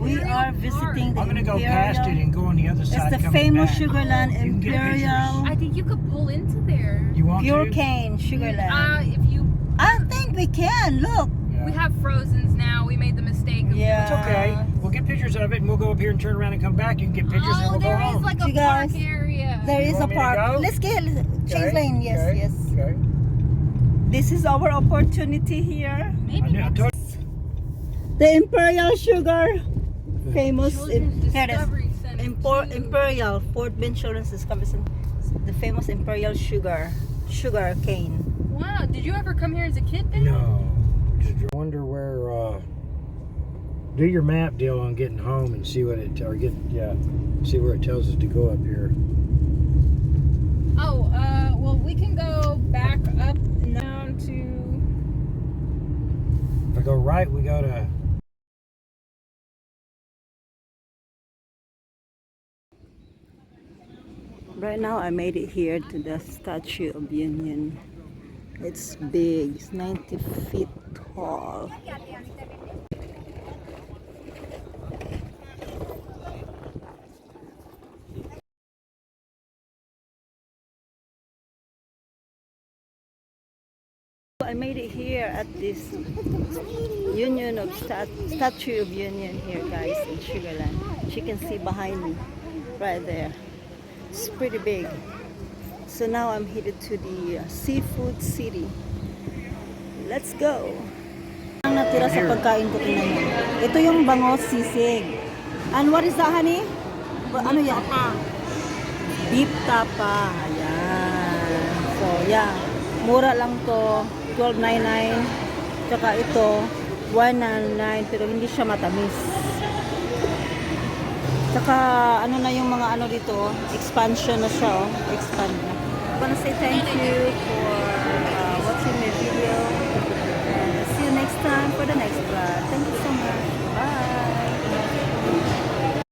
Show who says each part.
Speaker 1: We are visiting the
Speaker 2: I'm gonna go
Speaker 1: Imperial.
Speaker 2: past it and go on the other
Speaker 1: It's
Speaker 2: side.
Speaker 1: the
Speaker 2: coming
Speaker 1: famous
Speaker 2: back.
Speaker 1: Sugarland
Speaker 2: You can get
Speaker 1: Imperial
Speaker 3: I think you could pull into there.
Speaker 2: You want
Speaker 1: Pure
Speaker 2: to?
Speaker 1: Cane Sugarland.
Speaker 3: If you,
Speaker 1: I think we can. Look.
Speaker 2: Yeah.
Speaker 3: we have Frozens now. We made the mistake of
Speaker 1: Yeah.
Speaker 2: It's okay. We'll get pictures of it and we'll go up here and turn around and come back. You can get pictures and
Speaker 3: Oh,
Speaker 2: we'll go
Speaker 3: there
Speaker 2: home.
Speaker 3: is like a
Speaker 1: You
Speaker 3: park
Speaker 1: guys,
Speaker 3: area.
Speaker 1: There
Speaker 2: You
Speaker 1: is a
Speaker 2: want me to
Speaker 1: park.
Speaker 2: go?
Speaker 1: Let's get Chase
Speaker 2: Okay,
Speaker 1: Lane. Yes,
Speaker 2: okay,
Speaker 1: yes.
Speaker 2: Okay.
Speaker 1: This is our opportunity here.
Speaker 3: Maybe
Speaker 2: I
Speaker 3: next
Speaker 2: told
Speaker 1: The Imperial Sugar, famous
Speaker 3: Children's
Speaker 1: here it is.
Speaker 3: Discovery Center. too.
Speaker 1: Imperial Fort Bend Children's Discovery Center. The famous Imperial sugar cane.
Speaker 3: Wow, did you ever come here as a kid then?
Speaker 2: No. Just wonder where. Do your map deal on getting home and see what it see where it tells us to go up here.
Speaker 3: Oh, well, we can go back up and down to.
Speaker 2: If I go right, we go to.
Speaker 1: Right now I made it here to the Statue of Union. It's big, it's 90 feet tall. I made it here at this Statue of Union here, guys, in Sugarland. As you can see behind me, right there. It's pretty big. So now I'm headed to the Seafood City. Let's go! Ang natira sa pagkain ko, tingnan nyo. Ito yung bangos sisig. And what is that, honey? Ano yan? Beef tapa. Ayan. So, yeah. Mura lang to. $12.99. Tsaka ito, $1.99. Pero hindi siya matamis. Tsaka, ano na yung mga ano dito, expansion na siya, oh. Expand na. I wanna say thank you for